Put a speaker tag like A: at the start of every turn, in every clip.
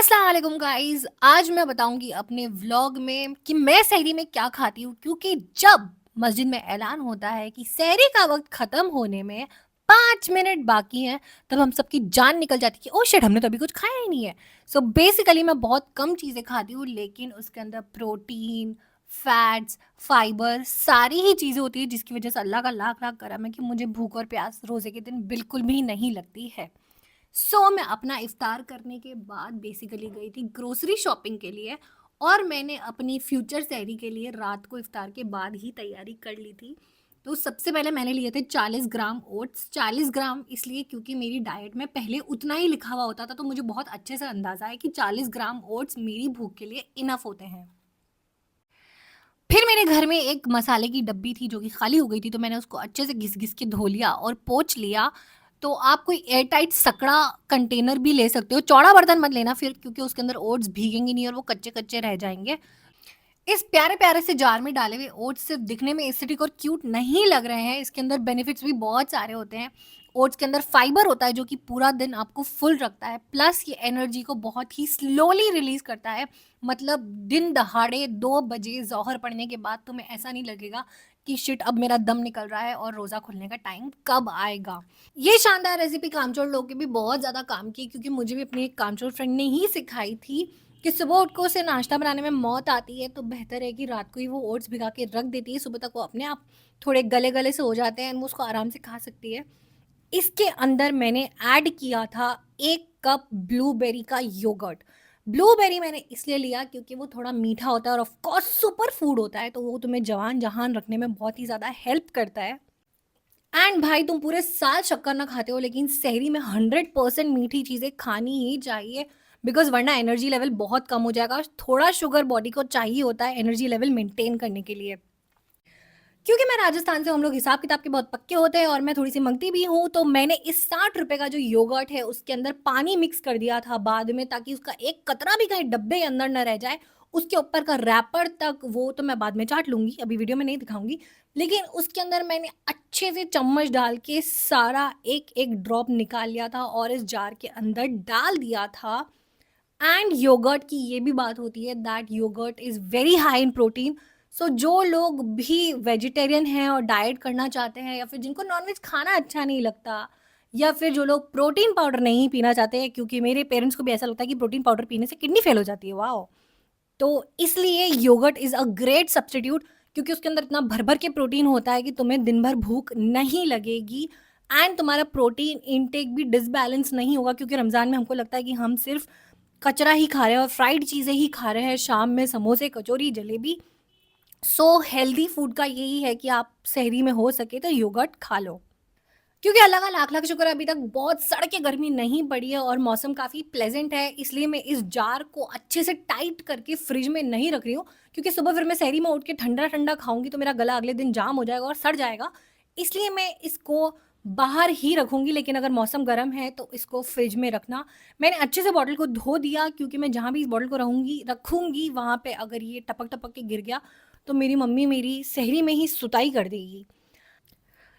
A: अस्सलाम वालेकुम गाइस। आज मैं बताऊंगी अपने व्लॉग में कि मैं सहरी में क्या खाती हूँ, क्योंकि जब मस्जिद में ऐलान होता है कि सहरी का वक्त खत्म होने में 5 मिनट बाकी हैं, तब हम सबकी जान निकल जाती है कि ओ शिट, हमने तो अभी कुछ खाया ही नहीं है। सो बेसिकली मैं बहुत कम चीज़ें खाती हूँ, लेकिन उसके अंदर प्रोटीन, फैट्स, फाइबर सारी ही चीज़ें होती है, जिसकी वजह से अल्लाह का लाख लाख करम है कि मुझे भूख और प्यास रोज़े के दिन बिल्कुल भी नहीं लगती है। मैं अपना इफ्तार करने के बाद बेसिकली गई थी ग्रोसरी शॉपिंग के लिए, और मैंने अपनी फ्यूचर सहरी के लिए रात को इफ्तार के बाद ही तैयारी कर ली थी। तो सबसे पहले मैंने लिए थे 40 ग्राम ओट्स। 40 ग्राम इसलिए क्योंकि मेरी डाइट में पहले उतना ही लिखा हुआ होता था, तो मुझे बहुत अच्छे से अंदाज़ा है कि 40 ग्राम ओट्स मेरी भूख के लिए इनफ होते हैं। फिर मेरे घर में एक मसाले की डब्बी थी जो कि खाली हो गई थी, तो मैंने उसको अच्छे से घिस-घिस के धो लिया और पोंछ लिया। तो आप कोई एयर टाइट सकड़ा कंटेनर भी ले सकते हो, चौड़ा बर्तन मत लेना फिर, क्योंकि उसके अंदर ओट्स भीगेंगे नहीं और वो कच्चे-कच्चे रह जाएँगे। इस प्यारे-प्यारे से जार में डाले हुए ओट्स सिर्फ़ दिखने में एस्थेटिक और क्यूट नहीं लग रहे हैं, इसके अंदर बेनिफिट्स भी बहुत सारे होते हैं। ओट्स के अंदर फाइबर होता है जो कि पूरा दिन आपको फुल रखता है, प्लस ये एनर्जी को बहुत ही स्लोली रिलीज़ करता है। मतलब दिन दहाड़े 2 बजे ज़ोहर पड़ने के बाद तुम्हें ऐसा नहीं लगेगा कि शिट, अब मेरा दम निकल रहा है और रोज़ा खुलने का टाइम कब आएगा। ये शानदार रेसिपी कामचोर लोग के भी बहुत ज़्यादा काम की, क्योंकि मुझे भी अपनी एक कामचोर फ्रेंड ने ही सिखाई थी कि सुबह उठ को उसे नाश्ता बनाने में मौत आती है, तो बेहतर है कि रात को ही वो ओट्स भिगा के रख देती है, सुबह तक वो अपने आप थोड़े गले-गले से हो जाते हैं एंड वो उसको आराम से खा सकती है। इसके अंदर मैंने ऐड किया था 1 कप ब्लूबेरी का योगर्ट। ब्लूबेरी मैंने इसलिए लिया क्योंकि वो थोड़ा मीठा होता है और ऑफ कोर्स सुपर फूड होता है, तो वो तुम्हें जवान-जहान रखने में बहुत ही ज़्यादा हेल्प करता है। एंड भाई, तुम पूरे साल शक्कर ना खाते हो, लेकिन सहरी में 100% मीठी चीज़ें खानी ही चाहिए, बिकॉज़ वरना एनर्जी लेवल बहुत कम हो जाएगा। थोड़ा शुगर बॉडी को चाहिए होता है एनर्जी लेवल मेंटेन करने के लिए। क्योंकि मैं राजस्थान से हूँ, हम लोग हिसाब-किताब के बहुत पक्के होते हैं और मैं थोड़ी-सी मंगती भी हूँ, तो मैंने इस ₹60 का जो योगर्ट है, उसके अंदर पानी मिक्स कर दिया था बाद में, ताकि उसका एक कतरा भी कहीं डब्बे के अंदर ना रह जाए। उसके ऊपर का रैपर तक वो तो मैं बाद में चाट लूँगी, अभी वीडियो में नहीं दिखाऊँगी। लेकिन उसके अंदर मैंने अच्छे से चम्मच डाल के सारा एक-एक ड्रॉप निकाल लिया था और इस जार के अंदर डाल दिया था। एंड योगर्ट की ये भी बात होती है that yogurt is very high in protein. जो लोग भी वेजिटेरियन हैं और डाइट करना चाहते हैं, या फिर जिनको नॉनवेज खाना अच्छा नहीं लगता, या फिर जो लोग प्रोटीन पाउडर नहीं पीना चाहते हैं, क्योंकि मेरे पेरेंट्स को भी ऐसा लगता है कि प्रोटीन पाउडर पीने से किडनी फेल हो जाती है, वाओ! तो इसलिए yogurt is a great substitute, क्योंकि उसके अंदर इतना भर-भर के प्रोटीन होता है कि तुम्हें दिन भर भूख नहीं लगेगी एंड तुम्हारा प्रोटीन इनटेक भी डिसबैलेंस नहीं होगा, क्योंकि रमज़ान में हमको लगता है कि हम सिर्फ़ कचरा ही खा रहे हैं और फ्राइड चीज़ें ही खा रहे हैं, शाम में समोसे, कचौरी, जलेबी। हेल्दी फूड का यही है कि आप सहरी में हो सके तो योगर्ट खा लो। क्योंकि अल्लाह का लाख लाख शुक्र है, अभी तक बहुत सड़ के गर्मी नहीं पड़ी है और मौसम काफ़ी प्लेजेंट है, इसलिए मैं इस जार को अच्छे से टाइट करके फ्रिज में नहीं रख रही हूँ, क्योंकि सुबह फिर मैं सहरी में उठ के ठंडा ठंडा खाऊंगी तो मेरा गला अगले दिन जाम हो जाएगा और सड़ जाएगा। इसलिए मैं इसको बाहर ही रखूंगी, लेकिन अगर मौसम गर्म है तो इसको फ्रिज में रखना। मैंने अच्छे से बॉटल को धो दिया, क्योंकि मैं जहाँ भी इस बॉटल को रखूंगी वहाँ पे अगर ये टपक टपक के गिर गया तो मेरी मम्मी मेरी सहरी में ही सुताई कर देगी।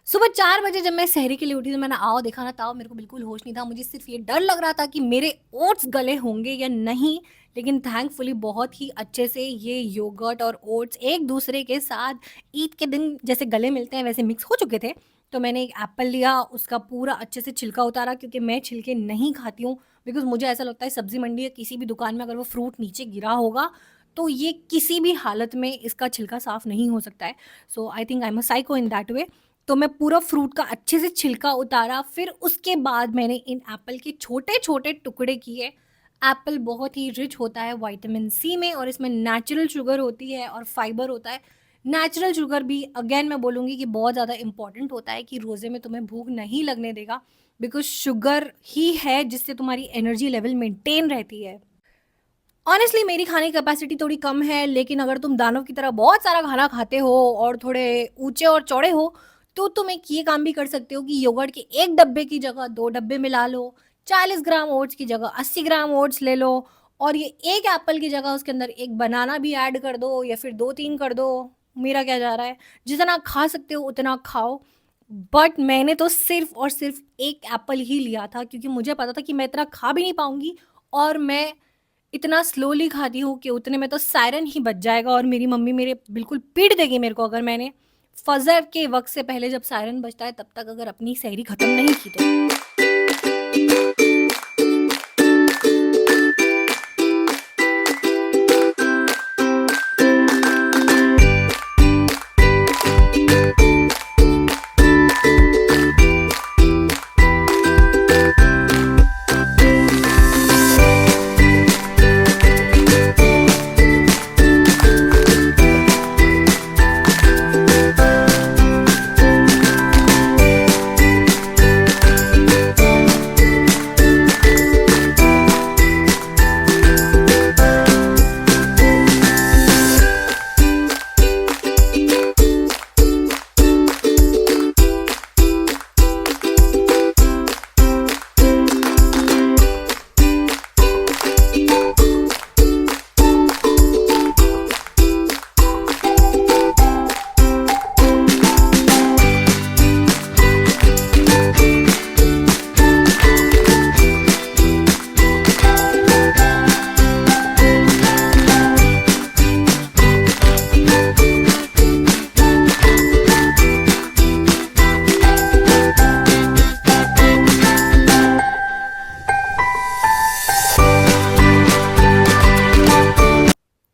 A: सुबह 4 बजे जब मैं सहरी के लिए उठी, तो मैंने आओ देखा ना ताओ, मेरे को बिल्कुल होश नहीं था। मुझे सिर्फ़ ये डर लग रहा था कि मेरे ओट्स गले होंगे या नहीं, लेकिन थैंकफुली बहुत ही अच्छे से ये योगर्ट और ओट्स एक-दूसरे के साथ ईद के दिन जैसे गले मिलते हैं वैसे मिक्स हो चुके थे। तो मैंने एक एप्पल लिया, उसका पूरा अच्छे से छिलका उतारा, क्योंकि मैं छिलके नहीं खाती हूँ, बिकॉज़ मुझे ऐसा लगता है सब्ज़ी मंडी या किसी भी दुकान में अगर वो फ्रूट नीचे गिरा होगा, तो ये किसी भी हालत में इसका छिलका साफ़ नहीं हो सकता है। So I think I am a psycho in that way. तो मैं पूरा फ्रूट का अच्छे से छिलका उतारा, फिर उसके बाद मैंने इन एप्पल के छोटे-छोटे टुकड़े किए। एप्पल बहुत ही रिच होता है विटामिन सी में, और इसमें नेचुरल शुगर होती है और फाइबर होता है। नेचुरल शुगर भी अगेन मैं बोलूँगी कि बहुत ज़्यादा इम्पोर्टेंट होता है, कि रोज़े में तुम्हें भूख नहीं लगने देगा, बिकॉज़ शुगर ही है जिससे तुम्हारी एनर्जी लेवल मेंटेन रहती है। ऑनेस्टली मेरी खाने की कैपेसिटी थोड़ी कम है, लेकिन अगर तुम दानव की तरह बहुत सारा खाना खाते हो और थोड़े ऊँचे और चौड़े हो, तो तुम एक ये काम भी कर सकते हो कि योगर्ट के 1 डब्बे की जगह 2 डब्बे मिला लो, 40 ग्राम ओट्स की जगह 80 ग्राम ओट्स ले लो, और ये 1 एप्पल की जगह उसके अंदर 1 बनाना भी ऐड कर दो, या फिर 2-3 कर दो, मेरा क्या जा रहा है। जितना खा सकते हो उतना खाओ। बट मैंने तो सिर्फ़ और सिर्फ़ 1 एप्पल ही लिया था, क्योंकि मुझे पता था कि मैं इतना खा भी नहीं पाऊँगी, और मैं इतना स्लोली खाती हूँ कि उतने में तो सायरन ही बज जाएगा और मेरी मम्मी मेरे बिल्कुल पीट देगी मेरे को अगर मैंने फ़जर के वक़्त से पहले जब सायरन बजता है तब तक अगर अपनी सहरी ख़त्म नहीं की तो।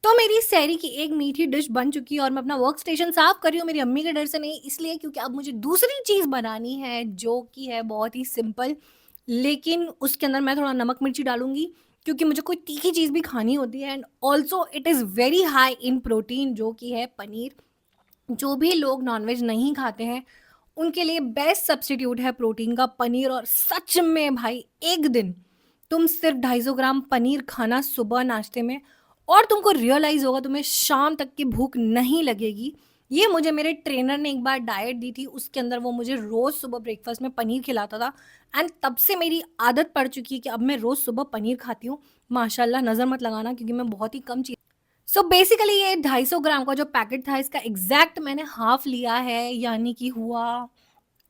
A: तो मेरी सहरी की एक मीठी डिश बन चुकी है और मैं अपना वर्क स्टेशन साफ कर रही हूँ मेरी अम्मी के डर से नहीं, इसलिए क्योंकि अब मुझे दूसरी चीज़ बनानी है जो कि है बहुत ही सिंपल, लेकिन उसके अंदर मैं थोड़ा नमक मिर्ची डालूंगी क्योंकि मुझे कोई तीखी चीज़ भी खानी होती है and also it is very high in protein जो कि है पनीर। जो भी लोग नॉनवेज नहीं खाते हैं उनके लिए बेस्ट सब्स्टिट्यूट है प्रोटीन का पनीर। और सच में भाई एक दिन तुम सिर्फ 250 ग्राम पनीर खाना सुबह नाश्ते में और तुमको रियलाइज होगा तुम्हें शाम तक की भूख नहीं लगेगी। ये मुझे मेरे ट्रेनर ने एक बार डाइट दी थी, उसके अंदर वो मुझे रोज़ सुबह ब्रेकफास्ट में पनीर खिलाता था एंड तब से मेरी आदत पड़ चुकी है कि अब मैं रोज़ सुबह पनीर खाती हूँ। माशाल्लाह नज़र मत लगाना क्योंकि मैं बहुत ही कम चीज़। सो बेसिकली ये 250 ग्राम का जो पैकेट था इसका एग्जैक्ट मैंने हाफ लिया है, यानी कि हुआ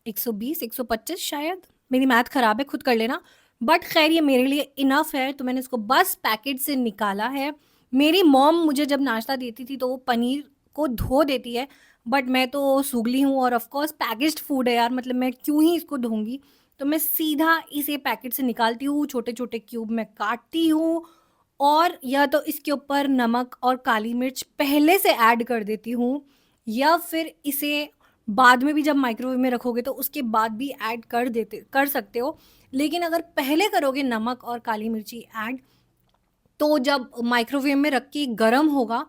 A: 120 125 शायद, मेरी मैथ खराब है खुद कर लेना। बट खैर ये मेरे लिए इनफ है तो मैंने इसको बस पैकेट से निकाला है। मेरी मॉम मुझे जब नाश्ता देती थी तो वो पनीर को धो देती है, बट मैं तो सूगली हूँ और ऑफ कोर्स पैकेज्ड फूड है यार, मतलब मैं क्यों ही इसको धोऊंगी। तो मैं सीधा इसे पैकेट से निकालती हूँ, छोटे छोटे क्यूब में काटती हूँ और या तो इसके ऊपर नमक और काली मिर्च पहले से ऐड कर देती हूँ या फिर इसे बाद में भी जब माइक्रोवेव में रखोगे तो उसके बाद भी ऐड कर सकते हो। लेकिन अगर पहले करोगे नमक और काली मिर्ची ऐड तो जब माइक्रोवेव में रख के गरम होगा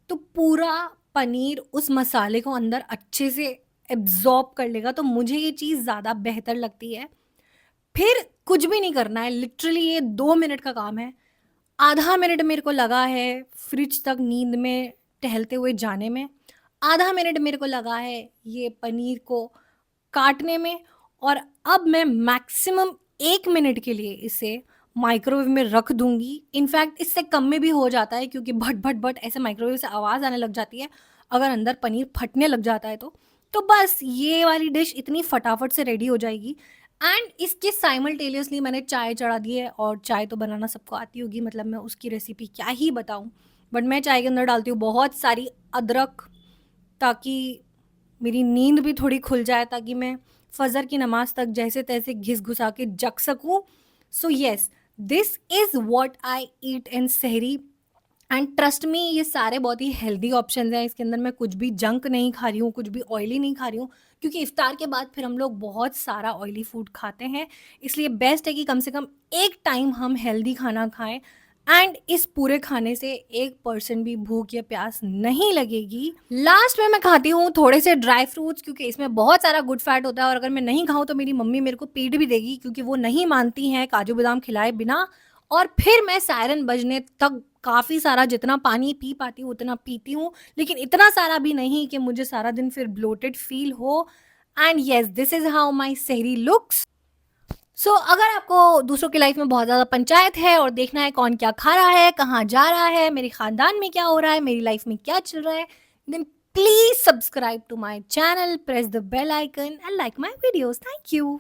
A: तो पूरा पनीर उस मसाले को अंदर अच्छे से एब्जॉर्ब कर लेगा। तो मुझे ये चीज़ ज़्यादा बेहतर लगती है। फिर कुछ भी नहीं करना है, लिटरली ये 2 मिनट का काम है। आधा मिनट मेरे को लगा है फ्रिज तक नींद में टहलते हुए जाने में, आधा मिनट मेरे को लगा है ये पनीर को काटने में और अब मैं मैक्सिमम 1 मिनट के लिए इसे माइक्रोवेव में रख दूंगी। इनफैक्ट इससे कम में भी हो जाता है क्योंकि भट भट भट ऐसे माइक्रोवेव से आवाज़ आने लग जाती है अगर अंदर पनीर फटने लग जाता है तो बस ये वाली डिश इतनी फटाफट से रेडी हो जाएगी। एंड इसके साइमल्टेनियसली मैंने चाय चढ़ा दी है और चाय तो बनाना सबको आती होगी, मतलब मैं उसकी रेसिपी क्या ही बताऊं। बट मैं चाय के अंदर डालती हूँ बहुत सारी अदरक ताकि मेरी नींद भी थोड़ी खुल जाए, ताकि मैं फजर की नमाज तक जैसे तैसे घिस घुसा के जग सकूं। So yes, this is what I eat in sehri and trust me ये सारे बहुत ही हेल्दी ऑप्शंस हैं। इसके अंदर मैं कुछ भी जंक नहीं खा रही हूँ, कुछ भी ऑयली नहीं खा रही हूँ क्योंकि इफ्तार के बाद फिर हम लोग बहुत सारा ऑयली फूड खाते हैं। इसलिए बेस्ट है कि कम से कम एक टाइम हम हेल्दी खाना खाएं एंड इस पूरे खाने से 1% भी भूख या प्यास नहीं लगेगी। लास्ट में मैं खाती हूँ थोड़े से ड्राई फ्रूट्स क्योंकि इसमें बहुत सारा गुड फैट होता है और अगर मैं नहीं खाऊं तो मेरी मम्मी मेरे को पीट भी देगी क्योंकि वो नहीं मानती हैं काजू बादाम खिलाए बिना। और फिर मैं सायरन बजने तक काफ़ी सारा जितना पानी पी पाती हूँ उतना पीती हूँ, लेकिन इतना सारा भी नहीं कि मुझे सारा दिन फिर ब्लोटेड फील हो। And yes, this is how my सहरी लुक्स। सो अगर आपको दूसरों की लाइफ में बहुत ज़्यादा पंचायत है और देखना है कौन क्या खा रहा है, कहाँ जा रहा है, मेरे ख़ानदान में क्या हो रहा है, मेरी लाइफ में क्या चल रहा है, then please subscribe to my channel, press the bell icon and like my videos. Thank you.